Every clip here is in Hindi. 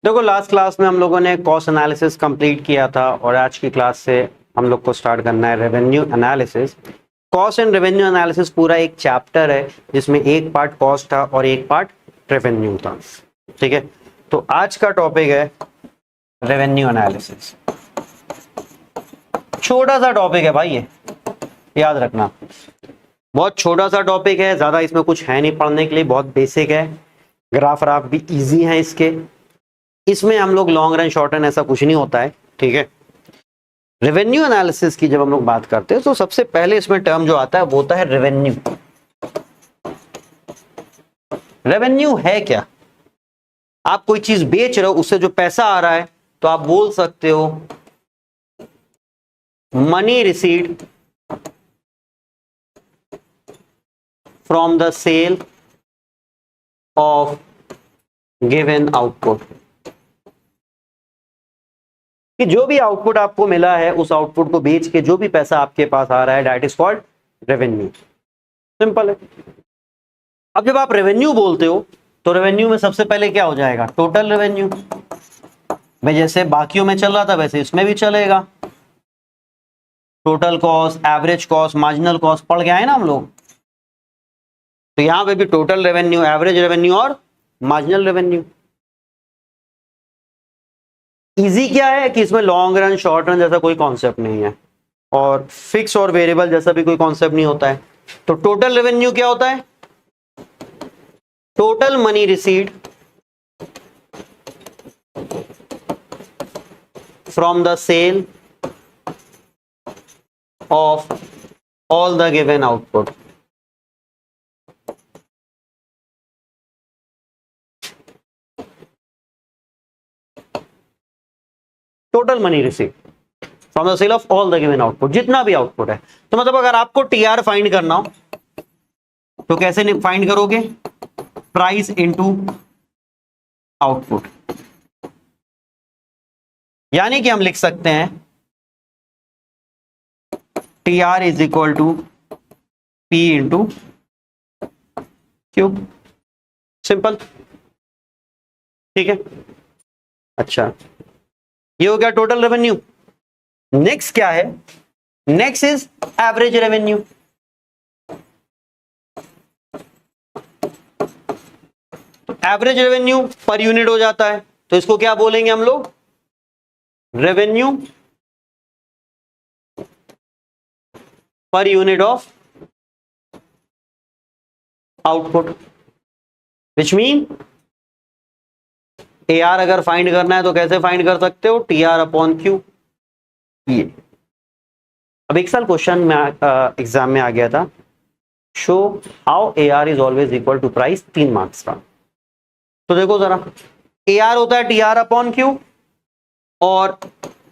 देखो लास्ट क्लास में हम लोगों ने कॉस्ट एनालिसिस कंप्लीट किया था और आज की क्लास से हम लोग को स्टार्ट करना है revenue analysis. Cost and revenue analysis पूरा एक चैप्टर है जिसमें एक पार्ट कॉस्ट था और एक पार्ट रेवेन्यू था। ठीक है, तो आज का टॉपिक है रेवेन्यू एनालिसिस। छोटा सा टॉपिक है भाई, ये याद रखना, बहुत छोटा सा टॉपिक है, ज्यादा इसमें कुछ है नहीं पढ़ने के लिए, बहुत बेसिक है। ग्राफ राफ भी इजी है इसमें हम लोग लॉन्ग रन शॉर्ट रन ऐसा कुछ नहीं होता है। ठीक है, रेवेन्यू एनालिसिस की जब हम लोग बात करते हैं तो सबसे पहले इसमें टर्म जो आता है वो होता है रेवेन्यू। रेवेन्यू है क्या? आप कोई चीज बेच रहे हो, उससे जो पैसा आ रहा है तो आप बोल सकते हो money received from the sale of given output, कि जो भी आउटपुट आपको मिला है उस आउटपुट को बेच के जो भी पैसा आपके पास आ रहा है that is called revenue. Simple है। अब जब आप रेवेन्यू बोलते हो तो रेवेन्यू में सबसे पहले क्या हो जाएगा? Total revenue. मैं जैसे बाकियों में चल रहा था वैसे इसमें भी चलेगा। Total cost, average cost, marginal cost पढ़ के आए ना हम लोग, तो यहां पे भी टोटल रेवेन्यू, एवरेज रेवेन्यू और मार्जिनल रेवेन्यू। इजी क्या है कि इसमें लॉन्ग रन शॉर्ट रन जैसा कोई कॉन्सेप्ट नहीं है और फिक्स और वेरिएबल जैसा भी कोई कॉन्सेप्ट नहीं होता है। तो टोटल रेवेन्यू क्या होता है? Total money received from the sale of all the given output. Total money receive from the sale of all the given output, जितना भी आउटपुट है। तो मतलब अगर आपको टीआर फाइंड करना हो तो कैसे फाइंड करोगे? Price into output. यानी कि हम लिख सकते हैं TR is equal to P into Q. Simple. ठीक है, अच्छा, ये हो गया टोटल रेवेन्यू। नेक्स्ट क्या है? Next is average revenue. Average revenue per unit हो जाता है, तो इसको क्या बोलेंगे हम लोग? Revenue per unit of output, which mean AR अगर फाइंड करना है तो कैसे फाइंड कर सकते हो? TR upon Q. ये अब एक साल क्वेश्चन में एग्जाम में आ गया था, show how AR is always equal to price, 3 marks का। तो देखो जरा, एआर होता है टीआर अपॉन क्यू, और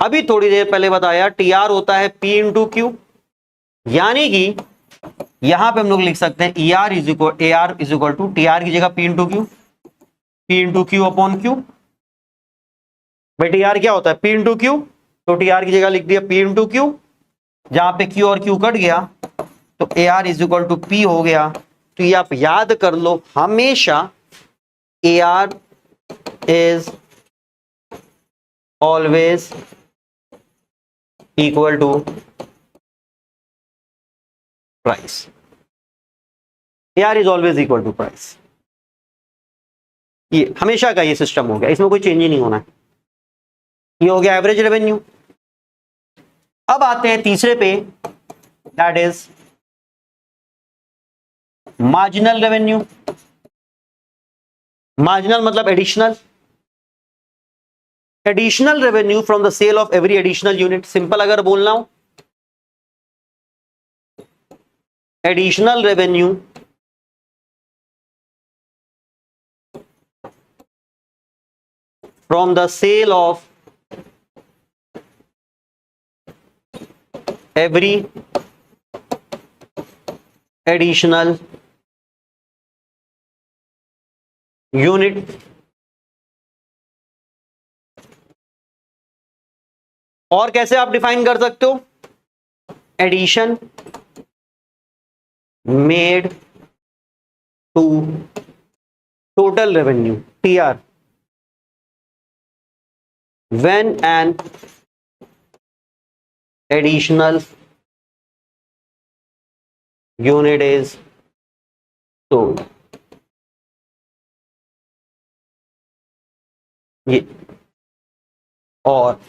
अभी थोड़ी देर पहले बताया टीआर होता है पी इंटू क्यू। यानी कि यहां पे हम लोग लिख सकते हैं AR is equal to TR की जगह P into Q, P into Q upon Q. भाई टीआर क्या होता है? पी इंटू क्यू, तो टीआर की जगह लिख दिया पी इंटू क्यू, जहां पे क्यू और क्यू कट गया तो AR is equal to P हो गया। तो ये आप याद कर लो, हमेशा AR is always equal to price. AR is always equal to price, ये हमेशा का ये सिस्टम हो गया, इसमें कोई चेंज ही नहीं होना है। ये हो गया एवरेज रेवेन्यू। अब आते हैं तीसरे पे, that is marginal revenue. Marginal मतलब additional. Additional revenue from the sale of every additional unit. Simple अगर बोलना हो, additional revenue from the sale of every additional unit. और कैसे आप डिफाइन कर सकते हो? Addition made to total revenue, TR. when an additional unit is sold, ये और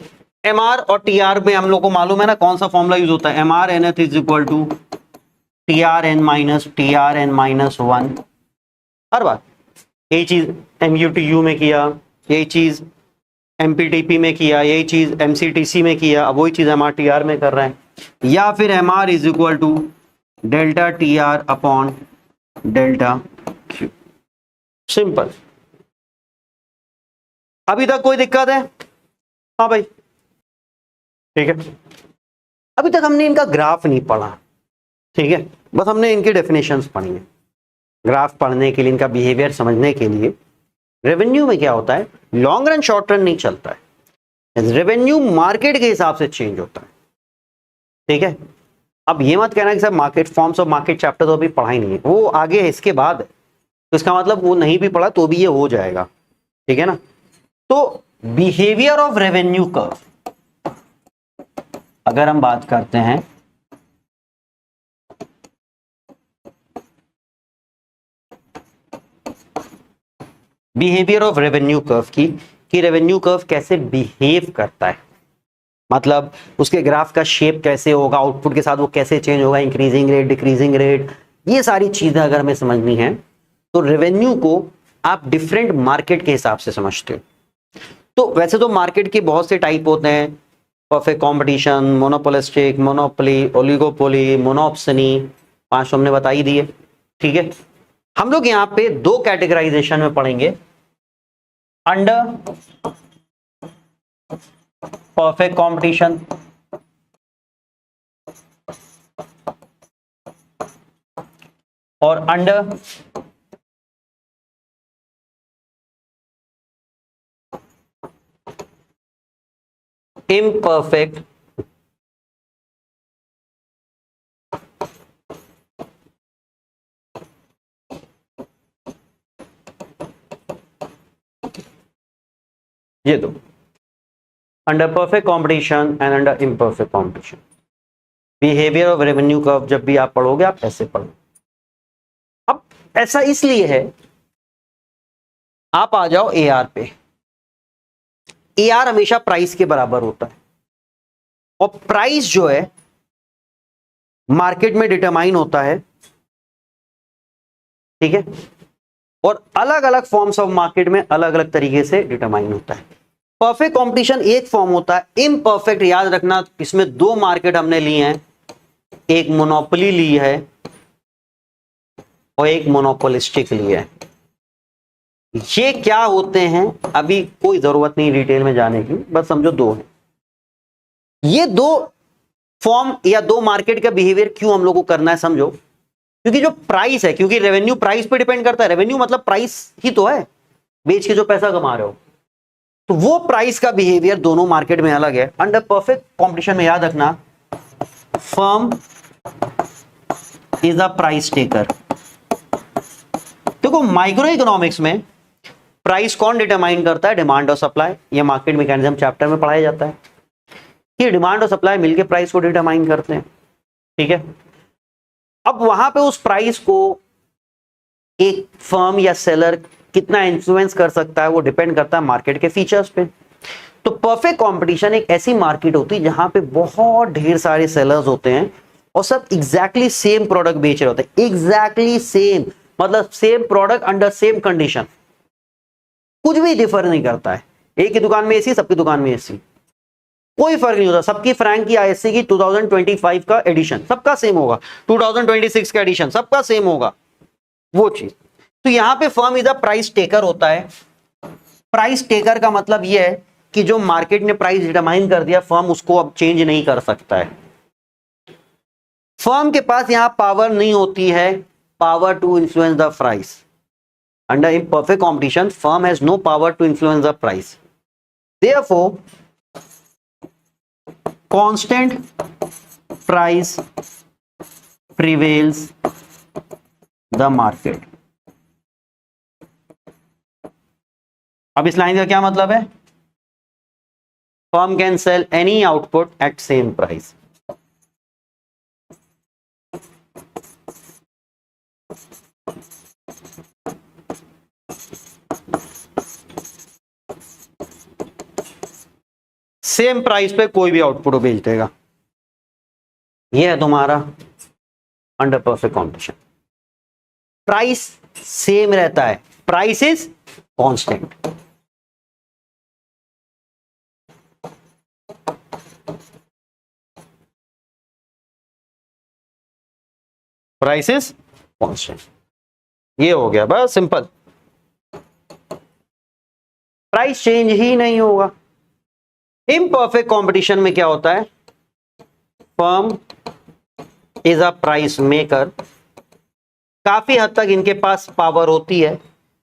एम आर और टी आर में हम लोग को मालूम है ना कौन सा फॉर्मूला यूज होता है, M R nth is equal to T R n minus one. हर बार यही चीज एम यू टी यू में किया, यही चीज एमपीटीपी में किया, यही चीज एमसीटीसी में किया, अब वही चीज एम आर टी आर में कर रहे हैं। या फिर M R is equal to delta T R upon delta Q, simple. अभी तक कोई दिक्कत है? हाँ भाई ठीक है। अभी तक हमने इनका ग्राफ नहीं पढ़ा, ठीक है, बस हमने इनकी डेफिनेशंस पढ़ी है। ग्राफ पढ़ने के लिए, इनका बिहेवियर समझने के लिए, रेवेन्यू में क्या होता है, लॉन्ग रन शॉर्ट रन नहीं चलता है, रेवेन्यू मार्केट के हिसाब से चेंज होता है, ठीक है। अब ये मत कहना कि sir market forms of market chapter तो अभी पढ़ा ही नहीं है, वो आगे है, इसके बाद है, तो इसका मतलब वो नहीं भी पढ़ा तो भी ये हो जाएगा, ठीक है ना। तो बिहेवियर ऑफ रेवेन्यू कर्व अगर हम बात करते हैं, बिहेवियर ऑफ रेवेन्यू कर्व की, कि रेवेन्यू कर्व कैसे बिहेव करता है, मतलब उसके ग्राफ का शेप कैसे होगा, आउटपुट के साथ वो कैसे चेंज होगा, इंक्रीजिंग रेट, डिक्रीजिंग रेट, ये सारी चीजें अगर हमें समझनी है तो रेवेन्यू को आप डिफरेंट मार्केट के हिसाब से समझते हो। तो वैसे तो मार्केट के बहुत से टाइप होते हैं, perfect competition, monopolistic, monopoly, oligopoly, monopsony, 5 हमने बता ही दिए, ठीक है। हम लोग यहां पे 2 कैटेगराइजेशन में पढ़ेंगे, अंडर परफेक्ट कंपटीशन और अंडर इम्परफेक्ट ये दो, under perfect competition and under imperfect competition. Behaviour of revenue curve जब भी आप पढ़ोगे आप ऐसे पढ़ो। अब ऐसा इसलिए है, आप आ जाओ एआर पे, एआर हमेशा प्राइस के बराबर होता है और प्राइस जो है मार्केट में डिटरमाइन होता है, ठीक है, और अलग अलग फॉर्म्स ऑफ मार्केट में अलग अलग तरीके से डिटरमाइन होता है। परफेक्ट कंपटीशन एक फॉर्म होता है, इम्परफेक्ट याद रखना, इसमें 2 मार्केट हमने लिए हैं, एक मोनोपोली ली है और एक मोनोपोलिस्टिक ली है। ये क्या होते हैं अभी कोई जरूरत नहीं डिटेल में जाने की, बस समझो 2 हैं। ये 2 फॉर्म या 2 मार्केट का बिहेवियर क्यों हम लोग को करना है समझो, क्योंकि जो प्राइस है, क्योंकि रेवेन्यू प्राइस पे डिपेंड करता है, रेवेन्यू मतलब प्राइस ही तो है, बेच के जो पैसा कमा रहे हो, तो वो प्राइस का बिहेवियर दोनों मार्केट में अलग है। अंडर परफेक्ट कंपटीशन में याद रखना, firm is a price taker. देखो माइक्रो इकोनॉमिक्स में प्राइस कौन डिटरमाइन करता है, डिमांड और सप्लाई, ये मार्केट मैकेनिज्म चैप्टर में पढ़ाया जाता है कि डिमांड और सप्लाई मिलकर प्राइस को डिटरमाइन करते हैं, ठीक है। अब वहां पे उस प्राइस को एक फर्म या सेलर कितना इन्फ्लुएंस कर सकता है वो डिपेंड करता है मार्केट के फीचर्स पे। तो परफेक्ट कंपटीशन एक ऐसी मार्केट होती है जहां पे बहुत ढेर सारे सेलर्स होते हैं और सब एग्जैक्टली सेम प्रोडक्ट बेच रहे होते हैं, एग्जैक्टली सेम मतलब same product under same condition, कुछ भी डिफर नहीं करता है। एक ही दुकान में एसी, सबकी दुकान में एसी, कोई फर्क नहीं होता। सबकी फ्रैंक की आईएससी की 2025 का एडिशन सबका सेम होगा, 2026 का एडिशन सबका सेम होगा, वो चीज। तो यहां पे firm is a price taker होता है। प्राइस टेकर का मतलब यह है कि जो मार्केट ने प्राइस डिटरमाइन कर दिया, फर्म उसको अब चेंज नहीं कर सकता है। फर्म के पास यहां पावर नहीं होती है, power to influence the price. Under imperfect competition, firm has no power to influence the price. Therefore, constant price prevails the market. अब इस लाइन का क्या मतलब है, firm can sell any output at same price. Same price पे कोई भी आउटपुट बेच देगा। ये है तुम्हारा under perfect competition. Price same रहता है, price is constant. Price is constant, ये हो गया बस सिंपल। प्राइस चेंज ही नहीं होगा। इम्परफेक्ट कंपटीशन में क्या होता है, firm is a price maker. काफी हद तक इनके पास पावर होती है,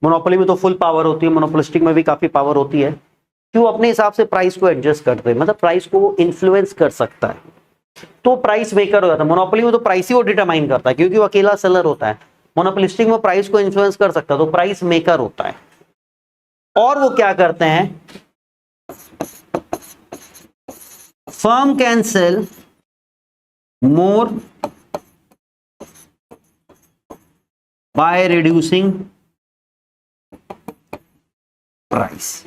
मोनोपोली में तो फुल पावर होती है, मोनोपोलिस्टिक में भी काफी पावर होती है कि वो अपने हिसाब से प्राइस को एडजस्ट करते हैं, मतलब प्राइस को वो इन्फ्लुएंस कर सकता है, तो प्राइस मेकर हो जाता है। मोनोपोली में तो प्राइस ही वो डिटरमाइन करता है क्योंकि वो अकेला सेलर होता है। मोनोपोलिस्टिक में प्राइस को इन्फ्लुएंस कर सकता है, तो प्राइस मेकर होता है। और वो क्या करते हैं, firm can sell more by reducing price.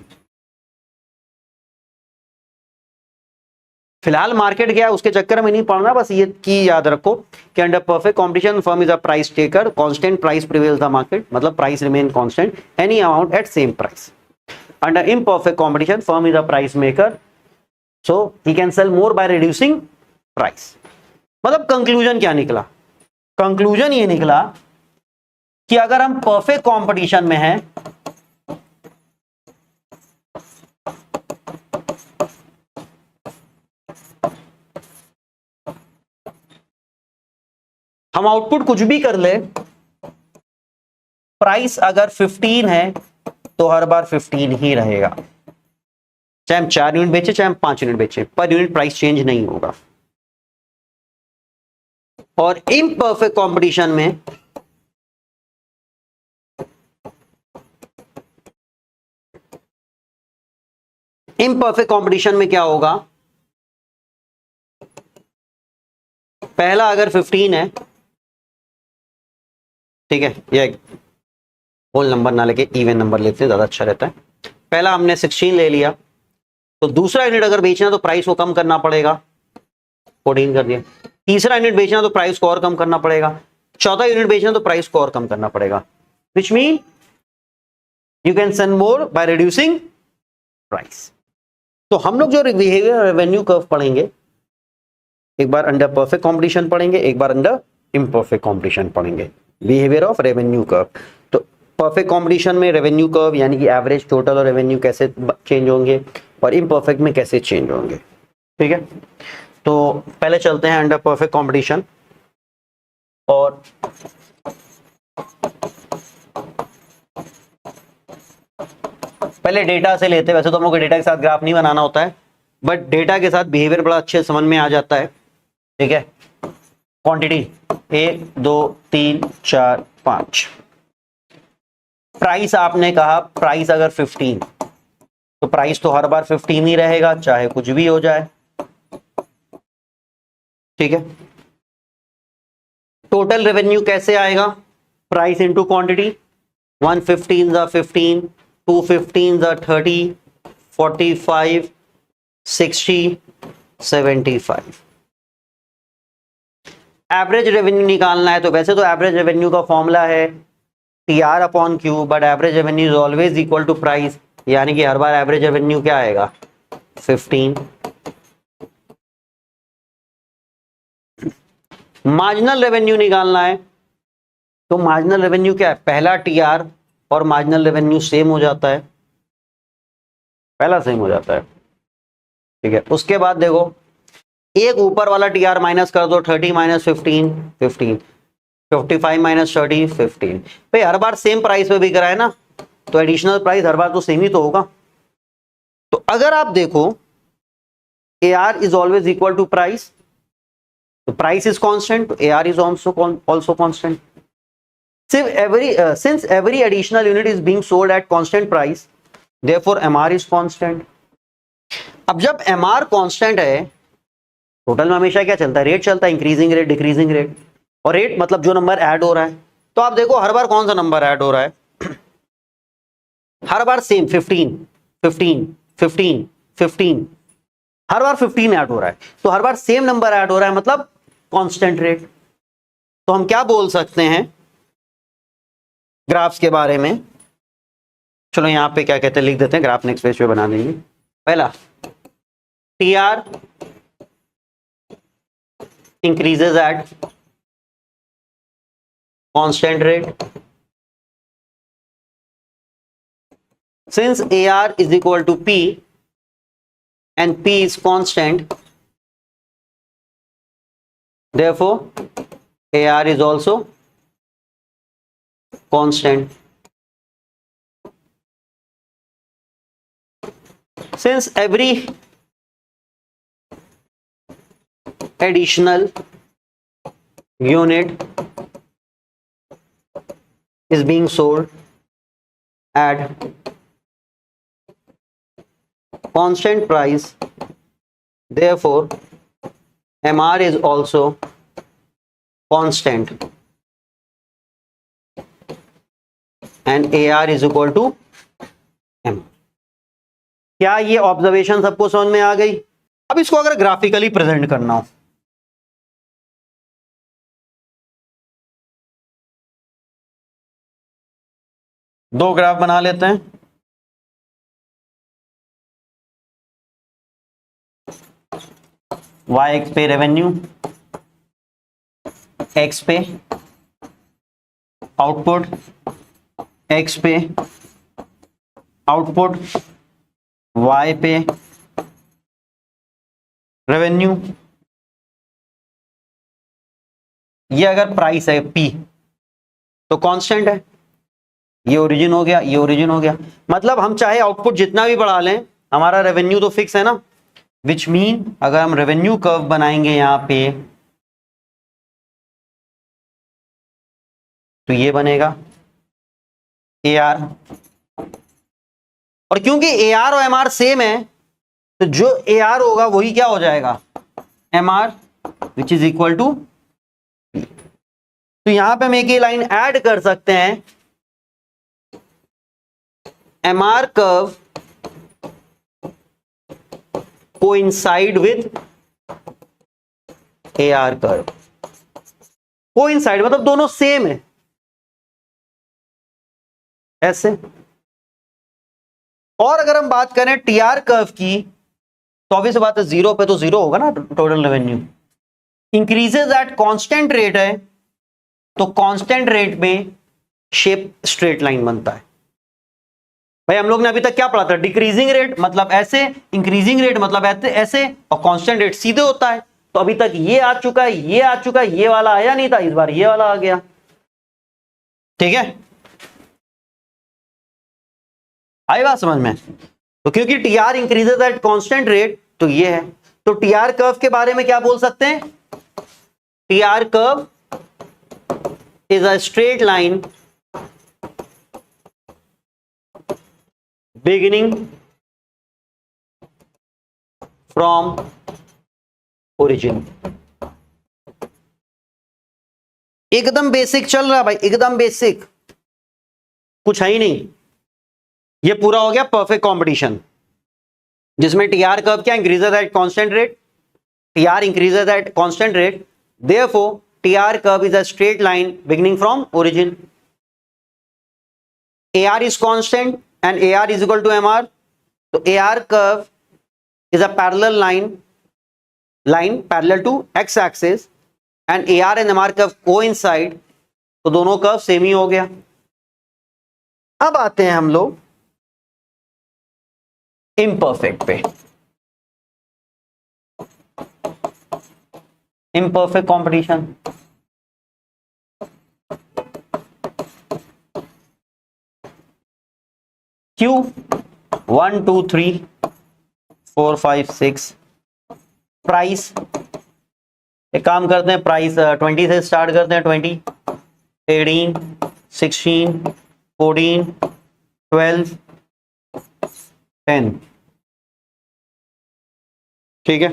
फिलहाल मार्केट क्या है उसके चक्कर में नहीं पड़ना, बस ये की याद रखो कि under perfect competition firm is a price taker, constant price prevails the market, मतलब price remain constant any amount at same price. Under imperfect competition firm is a price maker, so he can sell more by reducing price. मतलब कंक्लूजन क्या निकला, कंक्लूजन ये निकला कि अगर हम परफेक्ट कंपटीशन में हैं हम आउटपुट कुछ भी कर ले, प्राइस अगर 15 है तो हर बार 15 ही रहेगा, चाहे हम 4 यूनिट बेचे चाहे हम 5 यूनिट बेचे, पर यूनिट प्राइस चेंज नहीं होगा। और इम्परफेक्ट कंपटीशन में क्या होगा, पहला अगर 15 है, ठीक है, ये होल नंबर ना लेके इवन नंबर लेते हैं, ज्यादा अच्छा रहता है। पहला हमने 16 ले लिया, तो दूसरा यूनिट अगर बेचना तो प्राइस को कम करना पड़ेगा, 14 कर दिया। तीसरा यूनिट बेचना तो प्राइस को और कम करना पड़ेगा, चौथा यूनिट बेचना तो प्राइस को और कम करना पड़ेगा, which mean you can sell more by reducing price. तो हम लोग जो बिहेवियर रेवेन्यू कर्व पढ़ेंगे, एक बार अंडर परफेक्ट कंपटीशन पढ़ेंगे, एक बार अंडर इम्परफेक्ट कंपटीशन पढ़ेंगे, बिहेवियर ऑफ रेवेन्यू कर्व। तो परफेक्ट कंपटीशन में रेवेन्यू कर्व यानी कि एवरेज, टोटल और रेवेन्यू कैसे चेंज होंगे, और इम्परफेक्ट में कैसे चेंज होंगे, ठीक है। तो पहले चलते हैं अंडर परफेक्ट कंपटीशन, और पहले डेटा से लेते हैं। वैसे तो हम लोग डेटा के साथ ग्राफ नहीं बनाना होता है, बट डेटा के साथ बिहेवियर बड़ा अच्छे समझ में आ जाता है, ठीक है। क्वांटिटी 1 2 3 4 5, प्राइस आपने कहा, प्राइस अगर 15 तो प्राइस तो हर बार 15 ही रहेगा चाहे कुछ भी हो जाए, ठीक है। टोटल रेवेन्यू कैसे आएगा, प्राइस इंटू क्वांटिटी, 115 ज़ा 15, 215 ज़ा 30, 45, 60, 75। एवरेज रेवेन्यू निकालना है, तो वैसे तो एवरेज रेवेन्यू का फॉर्मूला है TR upon Q, but average revenue is always equal to price, यानी कि हर बार एवरेज रेवेन्यू क्या आएगा, 15। मार्जिनल रेवेन्यू निकालना है, तो मार्जिनल रेवेन्यू क्या है, पहला TR और मार्जिनल रेवेन्यू सेम हो जाता है, पहला सेम हो जाता है, ठीक है। उसके बाद देखो, एक ऊपर वाला TR माइनस कर दो, 30 माइनस 15 15, 55 माइनस 30 15। भाई हर बार सेम प्राइस पे बिक रहा है ना, तो एडिशनल प्राइस हर बार तो सेम ही तो होगा। तो अगर आप देखो AR is always equal to price, तो प्राइस इज कांस्टेंट, तो AR is also constant. Since every additional unit is being sold at constant price, therefore MR is constant. अब जब एम आर कॉन्स्टेंट है, टोटल में हमेशा क्या चलता है, रेट चलता है, इंक्रीजिंग रेट डिक्रीजिंग रेट, और रेट मतलब जो नंबर ऐड हो रहा है। तो आप देखो हर बार कौन सा नंबर ऐड हो रहा है, हर बार सेम 15 15 15 15, हर बार 15 ऐड हो रहा है, तो हर बार सेम नंबर ऐड हो रहा है, मतलब कांस्टेंट रेट। तो हम क्या बोल सकते हैं ग्राफ्स के बारे में, चलो यहां पे क्या कहते हैं लिख देते हैं, ग्राफ नेक्स्ट पेज पे बना देंगे। पहला, T R increases at constant rate, since AR is equal to P and P is constant, therefore AR is also constant. Since every additional unit is being sold at constant price, therefore MR is also constant and AR is equal to M. क्या ये ऑब्जर्वेशन सबको समझ में आ गई? अब इसको अगर ग्राफिकली प्रेजेंट करना हो, दो ग्राफ बना लेते हैं। y एक्स पे रेवेन्यू, x पे आउटपुट, x पे आउटपुट, y पे रेवेन्यू। ये अगर प्राइस है p तो कांस्टेंट है, ये ओरिजिन हो गया, ये ओरिजिन हो गया, मतलब हम चाहे आउटपुट जितना भी बढ़ा लें हमारा रेवेन्यू तो फिक्स है ना। विच मीन अगर हम रेवेन्यू कर्व बनाएंगे यहां पे तो ये बनेगा AR, और क्योंकि AR और MR सेम है तो जो AR होगा वही क्या हो जाएगा MR, which is equal to. तो यहां पे हम एक ही लाइन ऐड कर सकते हैं, MR curve coincide with AR curve. Coincide मतलब दोनों सेम है, ऐसे। और अगर हम बात करें TR कर्व की तो ऑब्वियस बात है, जीरो पे तो जीरो होगा ना total revenue. Increases at constant rate है तो कांस्टेंट रेट में शेप स्ट्रेट लाइन बनता है। भाई हम लोग ने अभी तक क्या पढ़ा था, डिक्रीजिंग रेट मतलब ऐसे, इंक्रीजिंग रेट मतलब ऐसे, और कांस्टेंट रेट सीधे होता है। तो अभी तक ये आ चुका है, ये आ चुका है, ये वाला आया नहीं था, इस बार ये वाला आ गया, ठीक है, आई बात समझ में। तो क्योंकि TR increases at constant rate तो ये है। तो टीआर कर्व के बारे में क्या बोल सकते हैं, TR curve is a straight line beginning from origin. एकदम बेसिक चल रहा है भाई, एकदम बेसिक, कुछ है ही नहीं। ये पूरा हो गया परफेक्ट कॉम्पिटिशन, जिसमें टीआर कर्व क्या increases at constant rate, TR increases at constant rate, therefore TR curve is a straight line beginning from origin. AR is constant and AR is equal to MR. So AR curve is a parallel line parallel to x axis and AR and MR curve coincide, तो दोनों कर्व सेम ही हो गया। अब आते हैं हम लोग इम्परफेक्ट पे, इम्परफेक्ट कॉम्पिटिशन। Q 1 2 3 4 5 6 प्राइस, एक काम करते हैं प्राइस 20 से स्टार्ट करते हैं, 20 18 16 14 12 10। ठीक है,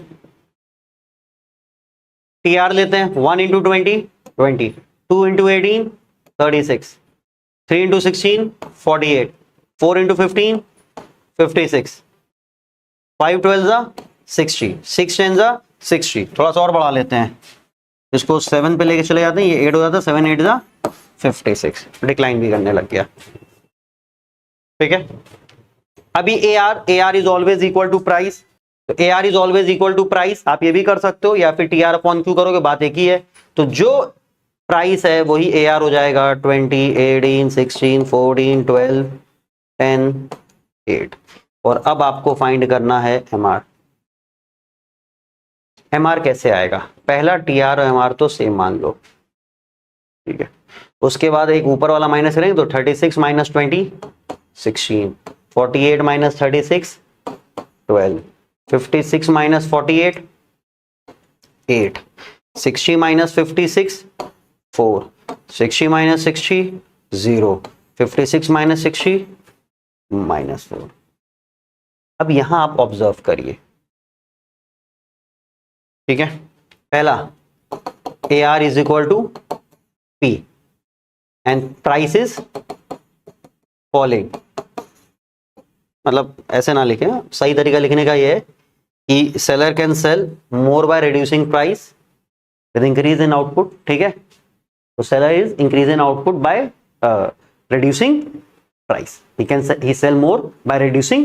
टी आर लेते हैं 1 इंटू 20 20, 2 इंटू 18 36, 3 इंटू 16 48, 4 इंटू 15 56, 5 12 60, 6 10 60। थोड़ा सा और बढ़ा लेते हैं, इसको 7 पे लेके चले जाते हैं, ये 8 हो जाता है, 7 8 56, डिक्लाइन भी करने लग गया। ठीक है, अभी A R is always equal to price, तो A R is always equal to price, आप ये भी कर सकते हो या फिर टी आर अपॉन क्यू करोगे, बात एक ही है। तो जो प्राइस है वही ए आर हो जाएगा, 20 18 16 14 12 10 8। और अब आपको फाइंड करना है एम आर। एम आर कैसे आएगा, पहला टी आर और एम आर तो सेम मान लो, ठीक है, उसके बाद एक ऊपर वाला माइनस करेंगे तो 36 minus 20 16, 48 minus 36 12, 56 minus 48 8, 60 minus 56 4, 60 minus 60 0, 56 minus 60 minus 4। अब यहां आप ऑब्जर्व करिए, ठीक है, पहला A R is equal to P and price is falling. मतलब ऐसे ना लिखें, सही तरीका लिखने का ये है कि seller can sell more by reducing price with increase in output. ठीक है, तो seller is increase in output by reducing price, he sell more by reducing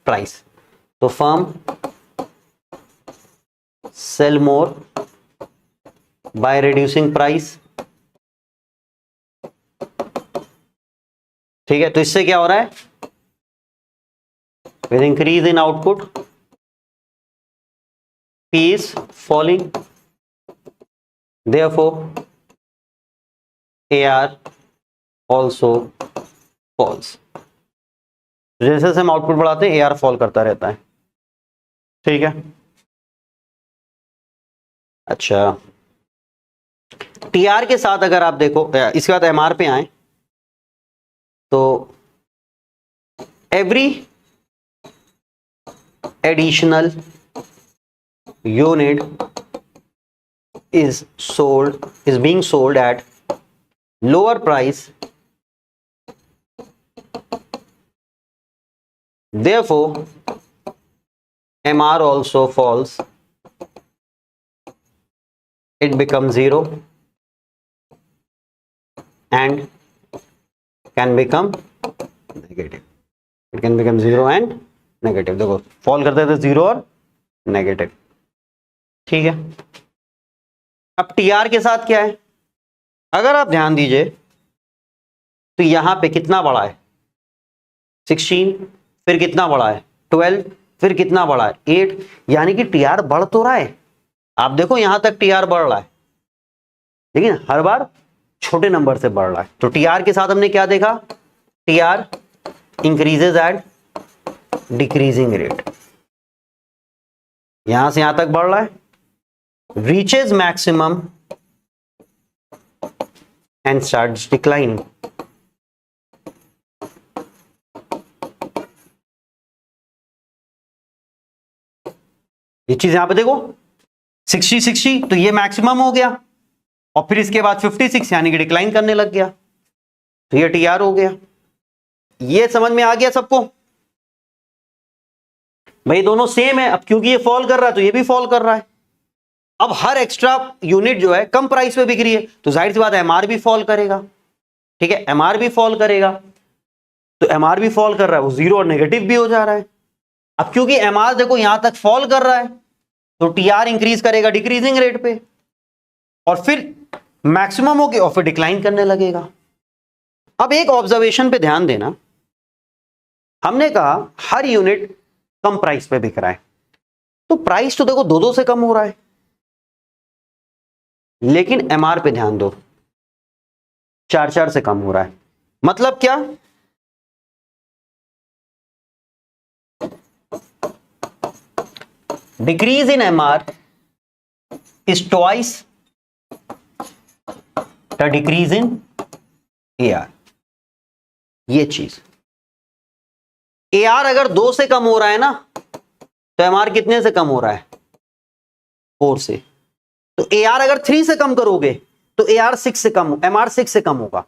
price। तो firm sell more by reducing price। ठीक है, तो इससे क्या हो रहा है, with increase in output P is falling, therefore AR also falls। जैसे जैसे हम आउटपुट बढ़ाते हैं AR फॉल करता रहता है। ठीक है, अच्छा, TR के साथ अगर आप देखो, इसके बाद MR पे आए तो every additional unit is being sold at lower price, therefore MR also falls, it becomes 0 and can become negative, it can become 0 and negative। देखो फॉल करते थे 0 और नेगेटिव। ठीक है, अब टीआर के साथ क्या है, अगर आप ध्यान दीजिए तो यहां पे कितना बड़ा है 16, फिर कितना बड़ा है 12, फिर कितना बड़ा है 8, यानी कि टीआर बढ़ तो रहा है। आप देखो यहां तक टीआर बढ़ रहा है, लेकिन हर बार छोटे नंबर से बढ़ रहा है। तो टीआर के साथ हमने क्या देखा, TR increases at decreasing rate, यहां से यहां तक बढ़ रहा है, reaches maximum and starts declining. ये चीज यहां पे देखो 60 60, तो ये मैक्सिमम हो गया, और फिर इसके बाद 56 यानी कि डिक्लाइन करने लग गया, तो ये टीआर हो गया। ये समझ में आ गया सबको, भाई दोनों सेम है। अब क्योंकि ये फॉल कर रहा है तो ये भी फॉल कर रहा है। अब हर एक्स्ट्रा यूनिट जो है कम प्राइस पे बिक रही है, तो जाहिर सी बात है एमआर भी फॉल करेगा। ठीक है, एमआर भी फॉल करेगा, तो एमआर भी फॉल कर रहा है, वो जीरो और नेगेटिव भी हो जा रहा है। अब क्योंकि एमआर देखो यहां तक फॉल कर रहा है, तो टीआर इंक्रीज करेगा डिक्रीजिंग रेट पे, और फिर मैक्सिमम हो गया और फिर डिक्लाइन करने लगेगा। अब एक ऑब्जर्वेशन पे ध्यान देना, हमने कहा हर यूनिट कम प्राइस पे बिक रहा है, तो प्राइस तो देखो 2-2 से कम हो रहा है, लेकिन एमआर पे ध्यान दो 4-4 से कम हो रहा है। मतलब क्या, decrease in MR is twice the decrease in AR. ये चीज एआर अगर 2 से कम हो रहा है ना, तो एमआर कितने से कम हो रहा है? 4 से। तो एआर अगर 3 से कम करोगे तो एआर 6 से कम, एमआर 6 से कम होगा।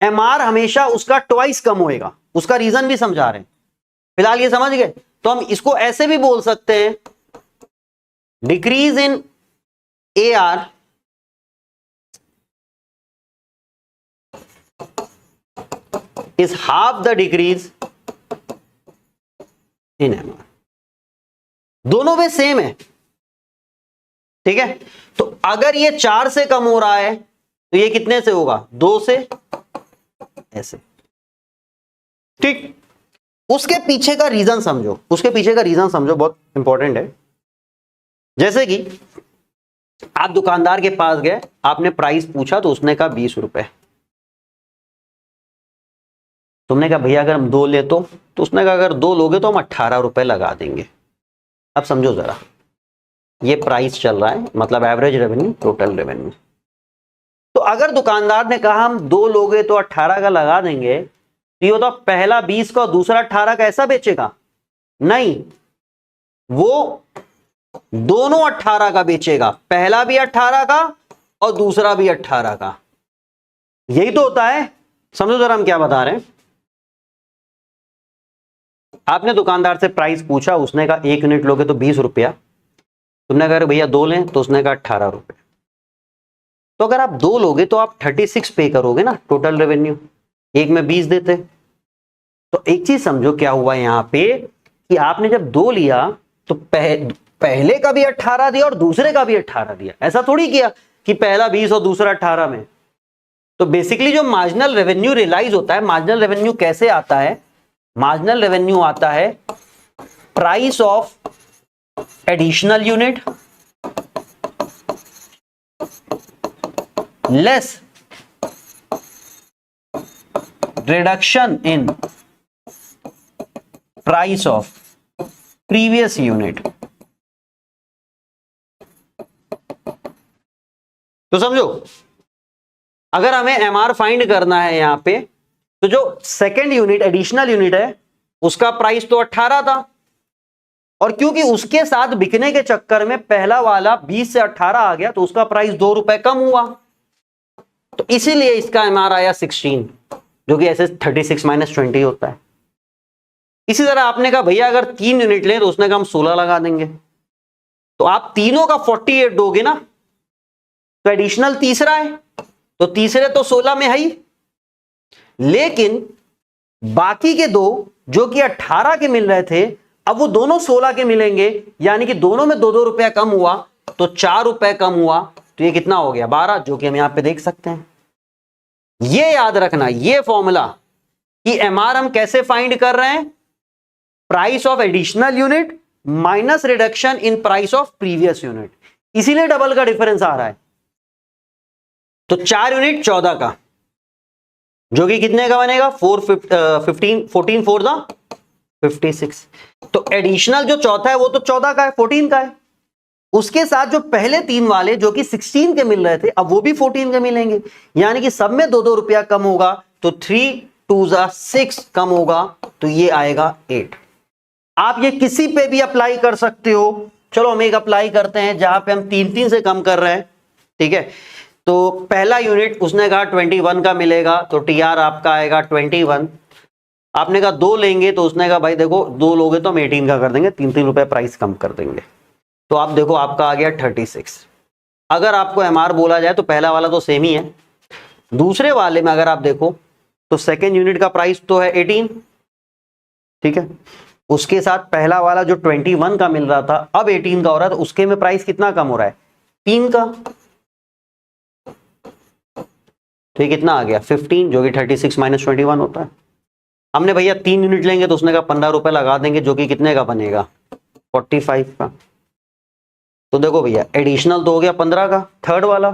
एमआर हमेशा उसका ट्वाइस कम होएगा। उसका रीजन भी समझा रहे हैं, फिलहाल ये समझ गए। तो हम इसको ऐसे भी बोल सकते हैं, decrease in AR is half the decrease in MR। दोनों में सेम है, ठीक है। तो अगर ये 4 से कम हो रहा है तो ये कितने से होगा? 2 से, ऐसे, ठीक। उसके पीछे का रीजन समझो, उसके पीछे का रीजन समझो, बहुत इंपॉर्टेंट है। जैसे कि आप दुकानदार के पास गए, आपने प्राइस पूछा तो उसने कहा 20 रुपए। तुमने कहा भैया अगर हम 2 ले तो उसने कहा अगर 2 लोगे तो हम 18 रुपए लगा देंगे। अब समझो जरा, ये प्राइस चल रहा है, मतलब एवरेज रेवेन्यू, टोटल रेवेन्यू। तो अगर दुकानदार ने कहा हम 2 लोगे तो 18 का लगा देंगे, तो ये तो पहला 20 का और दूसरा 18 का ऐसा बेचेगा? नहीं, वो दोनों 18 का बेचेगा, पहला भी 18 का और दूसरा भी 18 का। यही तो होता है। समझो जरा हम क्या बता रहे हैं। आपने दुकानदार से प्राइस पूछा, उसने कहा 1 यूनिट लोगे तो 20 रुपया। तुमने कहा भैया 2 लें, तो उसने कहा 18 रुपए। तो अगर आप 2 लोगे तो आप 36 पे करोगे ना टोटल रेवेन्यू, एक में 20 देते। तो एक चीज समझो क्या हुआ यहां पे, कि आपने जब 2 लिया तो पहले का भी 18 दिया और दूसरे का भी 18 दिया। ऐसा थोड़ी किया कि पहला 20 और दूसरा 18 में। तो बेसिकली जो मार्जिनल रेवेन्यू रियलाइज होता है, मार्जिनल रेवेन्यू कैसे आता है? मार्जिनल रेवेन्यू आता है price of additional unit less reduction in price of previous unit. तो समझो, अगर हमें एमआर फाइंड करना है यहां पे, तो जो सेकेंड यूनिट एडिशनल यूनिट है उसका प्राइस तो 18 था, और क्योंकि उसके साथ बिकने के चक्कर में पहला वाला 20 से 18 आ गया, तो उसका प्राइस 2 रुपए कम हुआ। तो इसीलिए इसका एमआर आया 16, जो कि ऐसे 36 माइनस 20 होता है। इसी तरह आपने कहा भैया अगर 3 यूनिट लें, तो उसने कहा हम 16 लगा देंगे। तो आप तीनों का 48 दोगे ना, तो एडिशनल तीसरा है, तो तीसरे तो 16 में है ही, लेकिन बाकी के 2 जो कि 18 के मिल रहे थे, अब वो दोनों 16 के मिलेंगे, यानी कि दोनों में 2-2 रुपया कम हुआ, तो 4 रुपए कम हुआ। तो ये कितना हो गया? 12, जो कि हम यहां पे देख सकते हैं। ये याद रखना, ये फॉर्मूला कि एमआर हम कैसे फाइंड कर रहे हैं? Price of additional unit minus reduction in price of previous unit. इसीलिए डबल का डिफरेंस आ रहा है। तो 4 यूनिट 14 का, जो कि कितने का बनेगा? 14 4 दा 56। तो एडिशनल जो चौथा है वो तो 14 का है, 14 का है। उसके साथ जो पहले 3 वाले जो कि 16 के मिल रहे थे, अब वो भी 14 के मिलेंगे, यानी कि सब में 2-2 रुपया कम होगा। तो 3 2 6 कम होगा, तो ये आएगा 8। आप ये किसी पे भी अप्लाई कर सकते हो। चलो हम एक अप्लाई करते हैं जहां पे हम 3-3 से कम कर रहे हैं, ठीक है। तो पहला यूनिट उसने कहा 21 का मिलेगा, तो टीआर आपका आएगा 21। आपने कहा 2 लेंगे, तो उसने कहा भाई देखो 2 लोगे तो हम 18 का कर देंगे, 3-3 रुपए प्राइस कम कर देंगे। तो आप देखो आपका आ गया 36। अगर आपको एमआर बोला जाए तो पहला वाला तो सेम ही है। दूसरे वाले में अगर आप देखो तो सेकेंड यूनिट का प्राइस तो है 18, ठीक है। उसके साथ पहला वाला जो 21 का मिल रहा था अब 18 का हो रहा है, तो उसके में प्राइस कितना कम हो रहा है? 3 का। तो ये कितना आ गया? 15, जो कि 36 माइनस 21 होता है। हमने भैया 3 यूनिट लेंगे, तो उसने कहा 15 रुपए लगा देंगे, जो कि कितने का बनेगा? 45 का। तो देखो भैया एडिशनल तो हो गया 15 का, थर्ड वाला,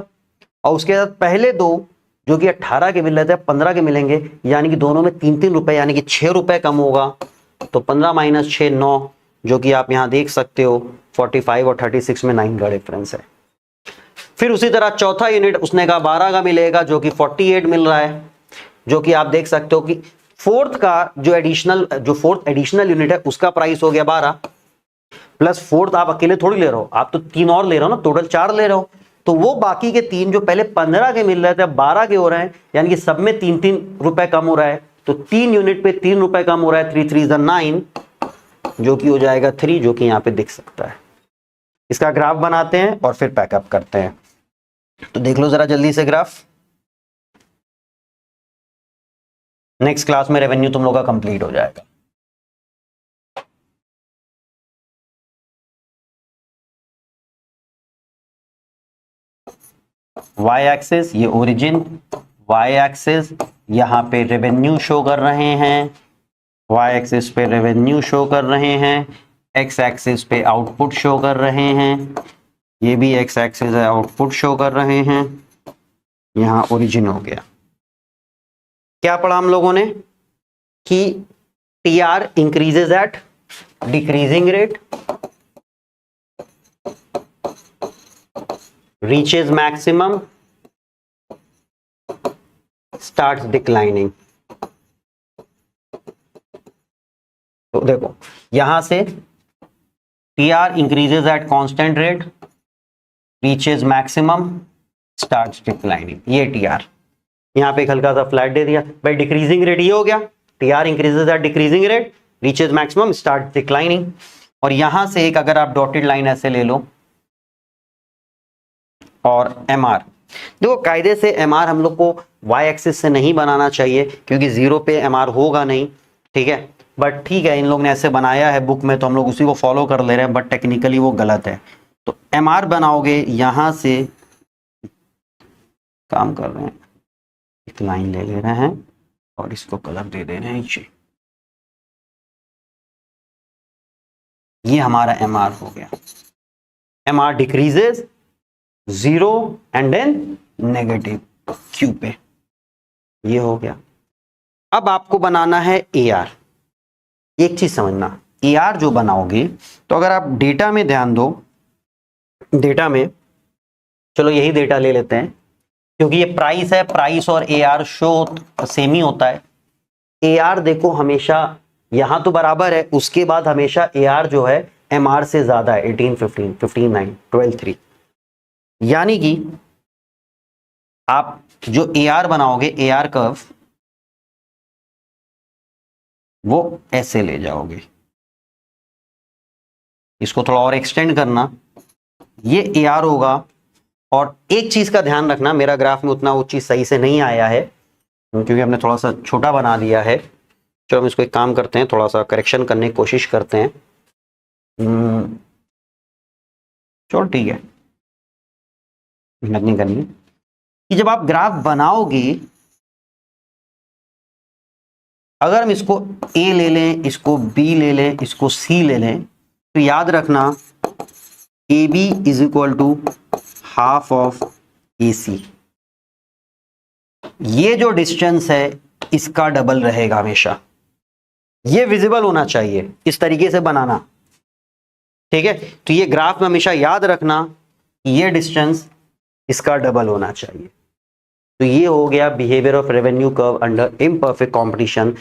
और उसके साथ पहले 2 जो कि 18 के मिल रहे थे 15 के मिलेंगे, यानी कि दोनों में 3-3 रुपए, यानी कि 6 रुपए कम होगा। तो 15 माइनस 6 9, जो कि आप यहां देख सकते हो 45 और 36 में 9 का डिफरेंस है। फिर उसी तरह चौथा यूनिट उसने कहा 12 का मिलेगा, जो कि 48 मिल रहा है, जो कि आप देख सकते हो कि फोर्थ एडिशनल यूनिट है उसका प्राइस हो गया 12। प्लस फोर्थ आप अकेले थोड़ी ले रहे हो, आप तो 3 और ले रहे हो ना, टोटल 4 ले रहे हो। तो वो बाकी के 3 जो पहले 15 के मिल रहे थे अब 12 के हो रहे हैं, यानी कि सब में 3-3 रुपए कम हो रहा है। तो 3 यूनिट पे 3 रुपए कम हो रहा है, 3 3 9, जो कि हो जाएगा 3, जो कि यहाँ पे दिख सकता है। इसका ग्राफ बनाते हैं और फिर पैकअप करते हैं। तो देख लो जरा जल्दी से ग्राफ। नेक्स्ट क्लास में रेवेन्यू तुम लोग का कंप्लीट हो जाएगा। वाई एक्सिस ये ओरिजिन, वाई एक्सिस यहां पे रेवेन्यू शो कर रहे हैं, वाई एक्सिस पे रेवेन्यू शो कर रहे हैं, एक्स एक्सिस पे आउटपुट शो कर रहे हैं, ये भी एक्स एक्सिस है, आउटपुट शो कर रहे हैं, यहां ओरिजिन हो गया। क्या पढ़ा हम लोगों ने कि T R increases at decreasing rate, reaches maximum, starts declining। तो देखो यहां से TR increases at constant rate, reaches maximum, starts declining, ये TR। यहां पे एक हल्का सा फ्लैट दे दिया भाई, डिक्रीजिंग रेट ये हो गया, TR increases at decreasing rate, reaches maximum, starts declining। और यहां से एक अगर आप डॉटेड लाइन ऐसे ले लो और MR, देखो कायदे से MR हम लोग को वाई एक्सिस से नहीं बनाना चाहिए क्योंकि 0 पे MR होगा नहीं, ठीक है। बट ठीक है, इन लोग ने ऐसे बनाया है बुक में तो हम लोग उसी को फॉलो कर ले रहे हैं, बट टेक्निकली वो गलत है। तो MR बनाओगे, यहां से काम कर रहे हैं, एक लाइन ले रहे हैं और इसको कलर दे दे रहे हैं, ये हमारा MR हो गया। MR decreases 0 and then negative Q पे, ये हो गया। अब आपको बनाना है AR। एक चीज समझना, AR जो बनाओगे तो अगर आप डेटा में ध्यान दो, डेटा में चलो यही डेटा ले लेते हैं क्योंकि ये प्राइस है, प्राइस और AR शो सेम ही होता है। AR देखो हमेशा यहां तो बराबर है, उसके बाद हमेशा AR जो है MR से ज्यादा है, 18 15 15 9 12 3, यानी कि आप जो AR बनाओगे, AR कर्व वो ऐसे ले जाओगे, इसको थोड़ा और एक्सटेंड करना, ये AR होगा। और एक चीज का ध्यान रखना, मेरा ग्राफ में उतना वो चीज सही से नहीं आया है क्योंकि हमने थोड़ा सा छोटा बना दिया है। चलो हम इसको एक काम करते हैं, थोड़ा सा करेक्शन करने की कोशिश करते हैं। चलो ठीक है, मेहनत नहीं करनी कि जब आप ग्राफ बनाओगे, अगर हम इसको A ले लें, इसको B ले लें, इसको C ले लें, तो याद रखना AB is equal to half of AC। ये जो डिस्टेंस है इसका डबल रहेगा हमेशा, ये विजिबल होना चाहिए, इस तरीके से बनाना, ठीक है। तो ये ग्राफ में हमेशा याद रखना ये डिस्टेंस इसका डबल होना चाहिए। तो ये हो गया behaviour of revenue curve under imperfect competition.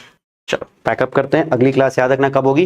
चलो पैकअप करते हैं, अगली क्लास याद रखना कब होगी,